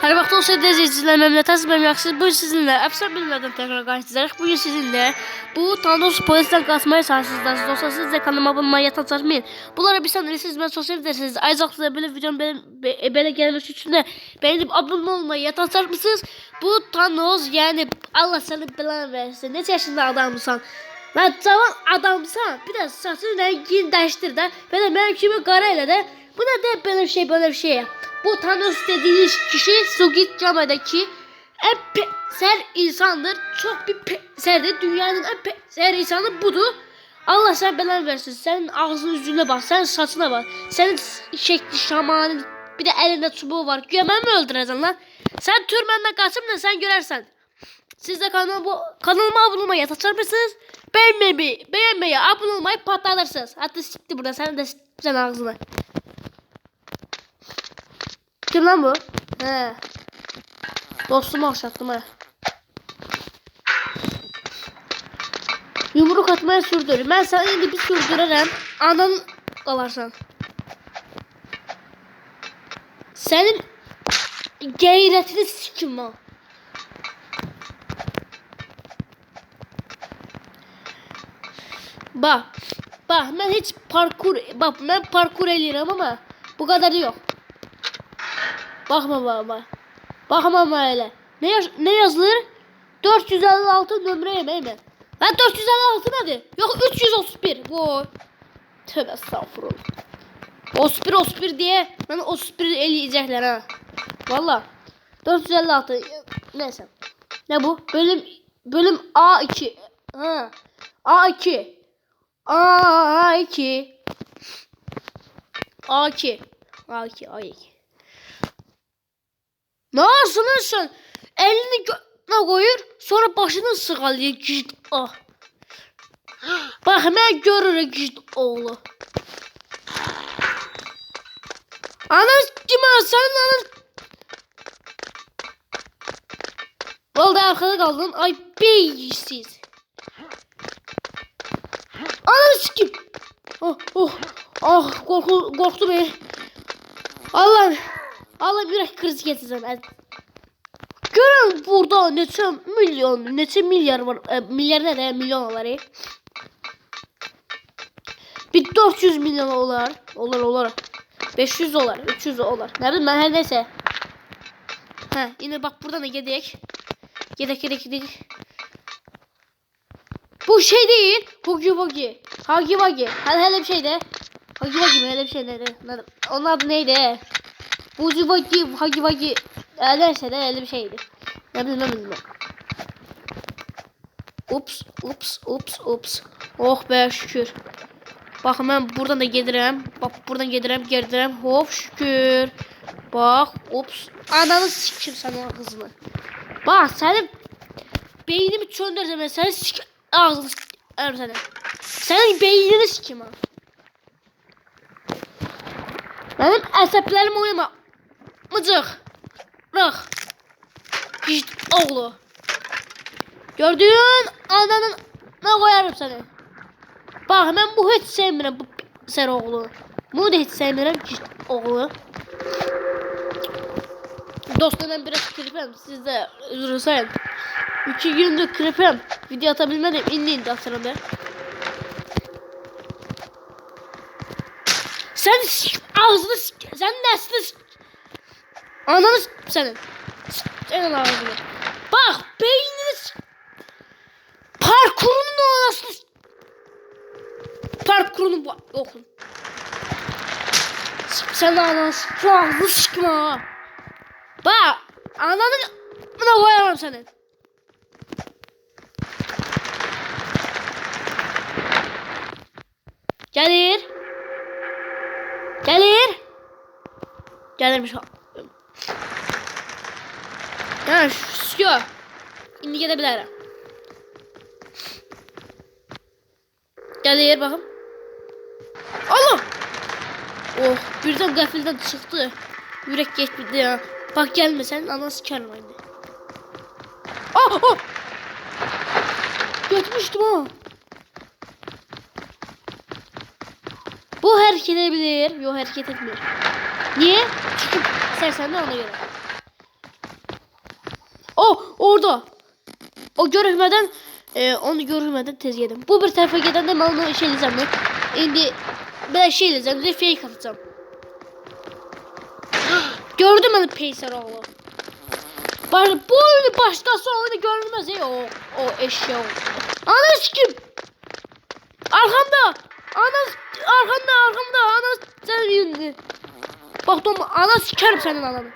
Her vaxt olsa izləyicilər məmnuniyyətəsiz məmnuniyyətsiz. Bugün sizinlə əfsər bilmədən təkrar qarşınızdayıq. Bugün sizinlə bu Thanos polisdən qaçmaya çalışırsınız. Dostlar siz də kanalıma abunə olmayı yatacaqmayın. Bunlara bir sanırsınız, mən sosial dersiniz. Ayrıca belə videom belə gəlmək üçün də bəyənib abunə olmayı yatacaqmısınız. Bu Thanos, yəni Allah səni bilən versin. Neçə yaşında adamsan? Lan cavan adamsan, bir də saçın rəngini dəyişdir də. Belə mənim kimi qara elə də. Bu nə də belə bir şey, belə bir şey. Bu Thanos dediğiniz kişi Squid Game'daki en ser insandır. Çok bir serdir. Dünyanın en ser insanı budur. Allah sen belanı versin. Senin ağzının yüzüne bak. Senin saçına bak. Senin şekli şamanın bir de elinde çubuğu var. Gömen mi öldüreceksin lan? Sen türmenden kaçıp da sen görersen. Siz de kanalıma abone olmayı açarmışsınız. Beğenmeyi, abone olmayı patlatırsınız. Hatta sikti burada. Sen de sen ağzına. Kim lan bu? He. Dostumu okşattım ha. Yumruk atmaya sürdür. Ben sana indi bir sürdürürüm. Ananın kalarsan. Senin gayretini sikim ha. Bak. Bak ben hiç parkur eləyirəm ama bu kadar yok. Bakma baba. Bakma öyle. Ne yazılır? 456 nömreye mi? Lan 456 nedir? Yok 331. Vay. Tövbe estağfurullah. 31 diye bana 31 eləyəcəklər ha. Valla. 456. Neyse. Ne bu? Bölüm A2. Ha. A2. A2. A2. A2. Ne yapsın sen? Elini göğüne koyur, sonra başını sığalıyor git ah. Bak ben görürüm git oğlu. Ana kim sen ana? Vallahi arkada kaldın. Ay beysiz. Ana kim? Korktu beni. Allah yürek krizi getirsin. Görün burada neçə milyar var. Milyar ne de milyon olar. Bir 400 milyon olar. Olar. 500 olar. 300 olar. Ne bileyim ben her neyse. Ha, yine bak buradan da gedek. Gedek. Bu şey değil. Huggy Wuggy. Hele bir şey de. Huggy Wuggy mi? Hele bir şey de. Onun adı neydi? Huggy Wuggy. Neyse de öyle bir şeydi. Ne bileyim. Ups. Oh be şükür. Bak ben buradan da gedirəm. Bak buradan gedirəm. Hop şükür. Bak ups. Ananı sikim sana kızını. Bak senin beynimi çöndüreceğim ben. Senin sikim ağzını sikim. Senin beynini sikim ha. Benim əsəblərim oynama. Mıcık. Bırak. Git oğlu. Gördün ananın ne koyarım seni. Bak ben bu hiç sevmirəm bu ser oğlu. Bunu da hiç sevmirəm git oğlu. Dostlar ben biraz kripem. Siz de üzülün sayın. 2 gündür kripem. Video atabilmedim. İndi atarım ben. Sen ağzını sen nesini ananı senin. Senin ağzını. Bak beyniniz parkurunun orası. Parkurunu okun. Sen ananı ağzını sıkma. Bak ananı buna koyamam senin. Gelirmiş o. Ha sıkıyor. İndi gidebilirim. Gelir bakın. Allah. Oh birden gafilden çıktı. Yürek geçmedi ya. Bak gelme sen anası sikerim aynı. Oh. Götmüştüm ha. Bu hareket edebilir. Yok hareket etmiyor. Niye? Çünkü sen de ona göre. Orada. O görünmeden onu görünmeden tez yedim. Bu bir tarafa gidende ben onu şey eləyəcəm. İndi ben şey eləyəcəm. Fake atacağım. Gördüm onu peyser oğlu. Bu oyunu başkası oyunu görünmez ya o eşya. Ana sikim. Arkamda. Arkamda. Ana sen yürü. Bak Tom ana sikerim senin ananı.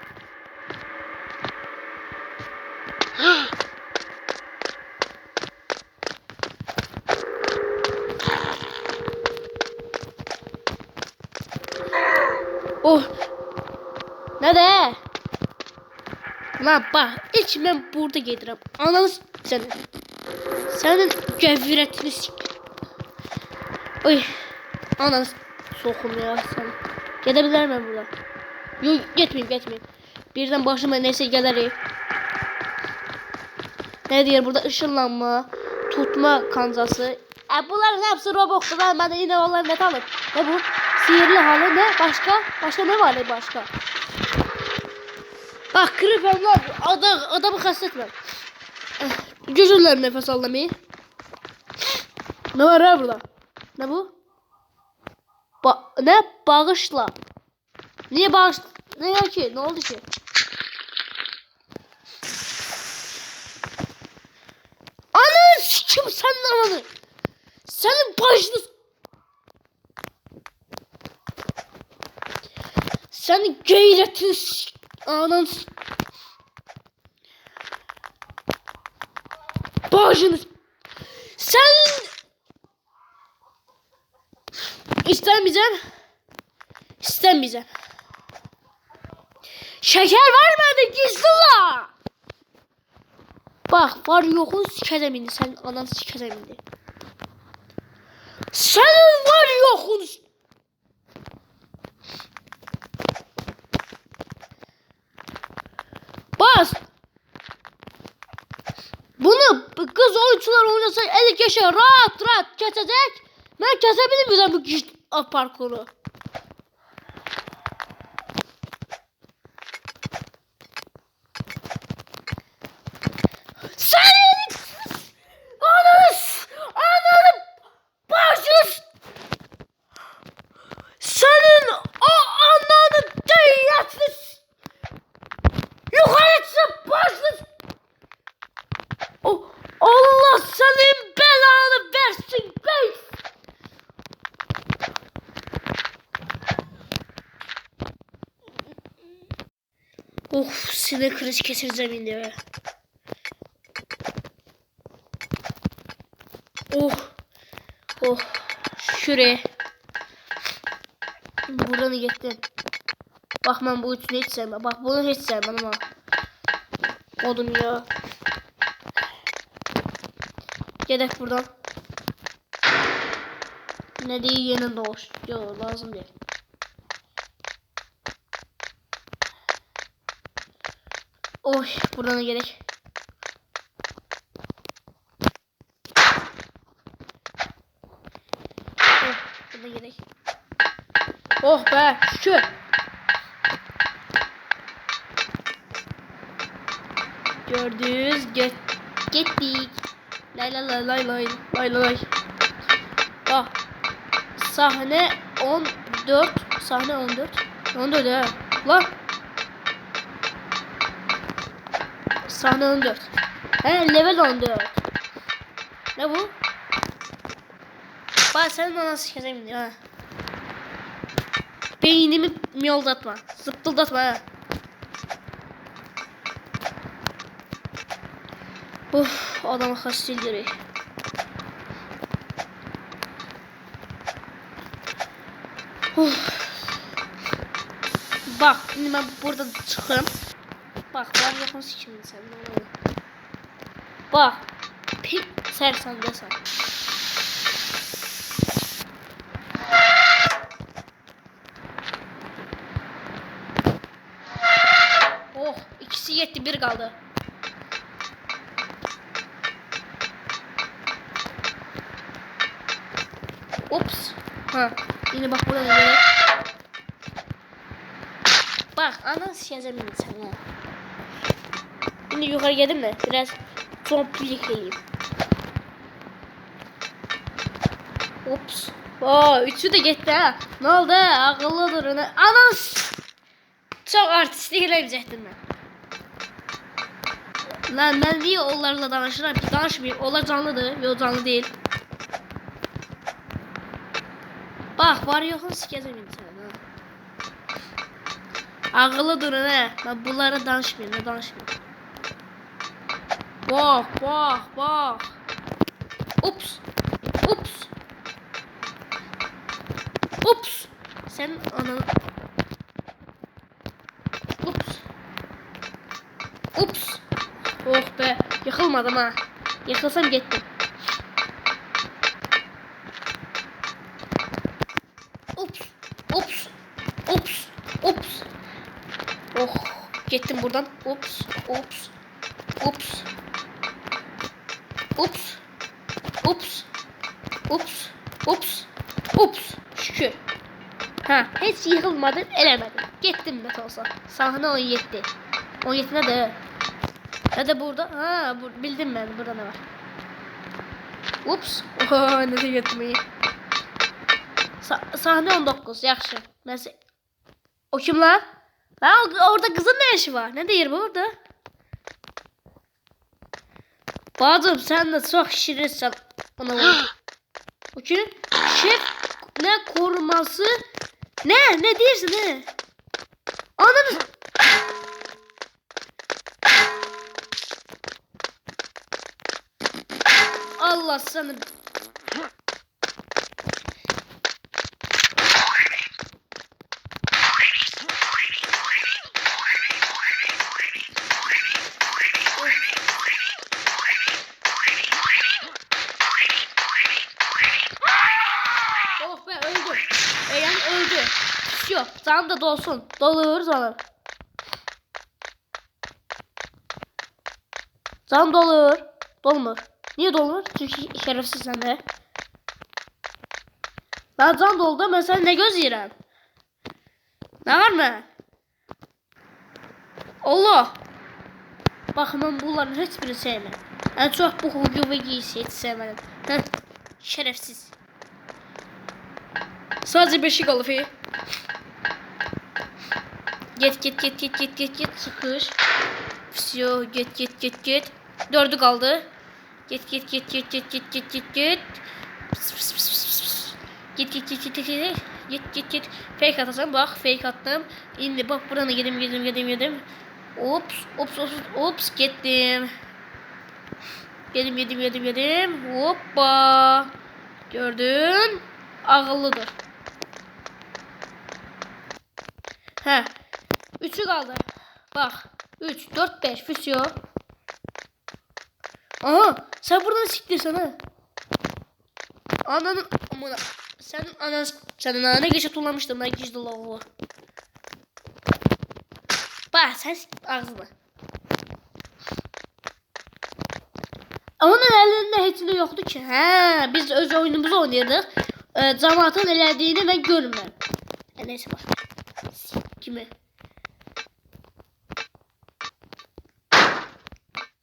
Oh. Nerede? Lan bak hiç ben burada gedirəm. Ananı senin. Senin cəvirətini sik. Oy. Ananı sokum ya sen. Gedebilir miyim buradan? Yok getmeyeyim. Birden başıma neyse gelirim. Ne diyor burada ışınlanma, tutma kancası. Bunların hepsi Roblox'ta. Ben de yine onları net alırım. Ne bu? Sihirli halı ne? Başka ne var başka? Bak creeper'lar adamı kastetmem. Gücürler nefes alamayı. Ne var ya burada? Ne bu? Ne? Bağışla. Niye bağış? Ne ya ki? Ne oldu ki? Ananı sikim sen ananı. Senin başını. Senin gayretini ananı. Başını. Sen İstemeyeceğim. Şeker vermedi gizli la. Bak var yokun sikeceğim indi. Senin anan sikeceğim indi. Senin var yokun. Bas. Bunu kız oyuncular oynasa 50 yaşa rahat geçecek. Ben kesebilir miyim bu güç parkuru? Senin ananı başız. Senin o ananı değyatsız. Yukarısı başız. Allah senin belanı versin bey. Of sinir krizi kesireceğim indi. Oh. Şuraya. Buradan gittim. Bak ben bu üçünü hiç sevmem. Bak bunu hiç sevmem ama. Odum ya. Gedek buradan. Ne değil yeni doğuş. Yo lazım değil. Oy buradan gerek. Oh buradan gerek. Oh be şükür. Gördünüz gittik. Lay. Bak. Sahne 14. 14 he. Lan. Sahne 14. He level 14. Ne bu? Bak sen bana sikeceğim diyor ha. Beynimi miyoldatma. Zıptıldatma ha. Adamı hasta ediyor. Bak şimdi ben buradan çıkıyorum. Bak var yakın sikimini sen. Bak. Pek sersen desen. Oh ikisi yetti bir kaldı. Ops. Ha. Yine bak buradan gerek. Bak ana sikeceğim sana. Şimdi yukarı geldim de biraz zomblik geleyim. Ops. Üçü de gitti ha. Ne oldu? Akıllı durun. Anas. Çok artistlik eləyəcəkdim mən. Lan ben niye onlarla danışıram ki? Danışmayayım. Onlar canlıdır. Yok canlı değil. Bak var yoxun sikəcəm insan ha. Ağıllı durun ha. Ben bunlara danışmayayım. Ne danışmayayım. Bak. Ups. Sen ananı. Ups. Oh be. Yıkılmadım ha. Yıkılsam gittim. Ups. Oh. Gittim buradan. Ups. Şükür. Ha, hiç yıkılmadım, elemedim. Gittim net olsa. Sahne 17. 17 ne de? Ya da burada. Ha, bildim ben. Burada ne var? Ups. Ne de gitmeyi. Sahne 19. Yaxşı. Mesela. O kim lan? Ha, orada kızın ne işi var? Ne deyir bu orada? Bacım sen de çok şirinsin. Ona bak. O kim? Şef ne koruması? Ne diyorsun ne? Ananı. Allah sana. Oh be öldü. Öldü. Yok. Canım da dolsun. Dolur canım. Canım dolur. Dolmur. Niye dolmur? Çünkü şerefsiz sen de. Ben can doldu. Ben sen ne göz yiyirəm? Ne var mı? Allah. Bakın ben bunların hiçbirini sevmem. En çok bu huyu ve giysi hiç sevmedim. Heh. Şerefsiz. Sadece 5'i qalıb. Get. Sıkış. Всё, get. 4'ü qaldı. Get. Get. Fake atacağım. Bak fake attım. İndi bak buradan yedim. Ops gittim. Yedim. Hoppa. Gördün? Ağıllıdır. He. 3'ü kaldı. Bak. 3, 4, 5. Füsyo. Aha. Sen buradan siktirsen ha. Ananın amına. Senin anana geçe tullamıştım. Ben gizli lavabo. Bak sen ağzına. Onun elinde heç yoktu ki. He, biz öz oyunumuzu oynayırdıq. Cemaatın elədiyini ben görmürəm. Neyse bak. Kimi?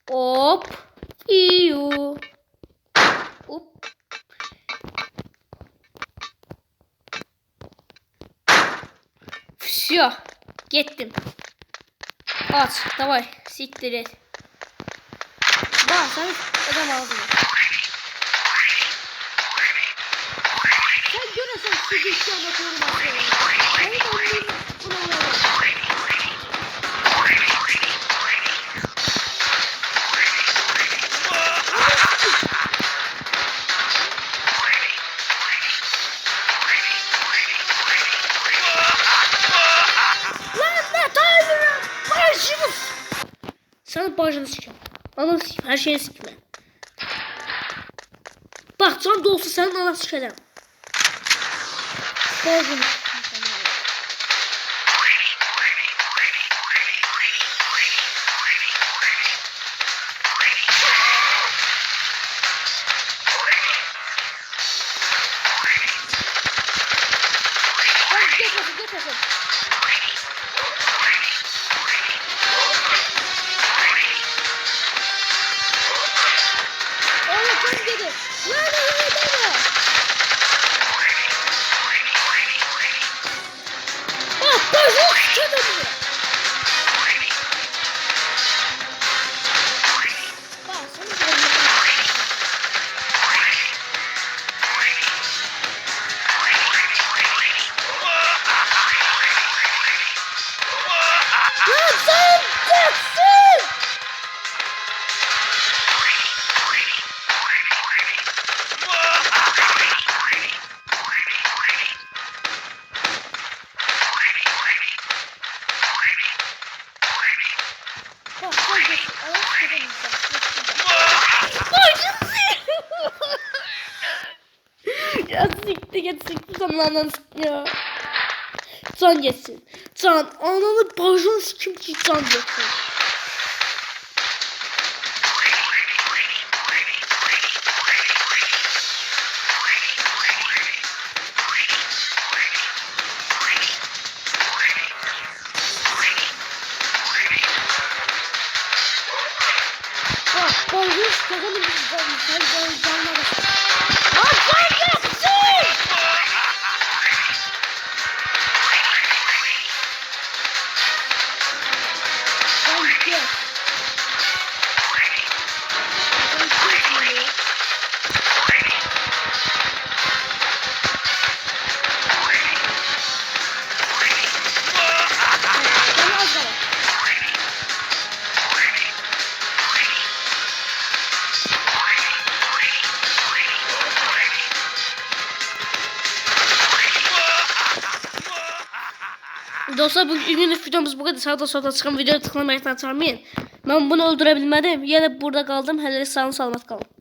Hop. İyu. Hop. Всё. Gittim. Aç. Davay. Siktir et. Bak sen adam aldın. Sen görürsen şu güçlerle korumak lazım. Sen bacını sikeyim. Ananı sikeyim. Her şeyi sikeyim. Bak can da olsa senin ananı sikeyim. Bacını sikeyim. Bak sen geçsin. Allah ya siktir git siktir sen ananı ya. Can geçsin. Can ananı başını sikim ki can geçsin. Bak başını sikim ki sen canına basın. Lan can geçsin. Dostlar bugün videomuz bu kadar. Sağda solda çıkan videoya tıklamayı unutmayın. Ben bunu öldürebilmedim. Yine burada kaldım. Hele sağ olun, salamat kalın.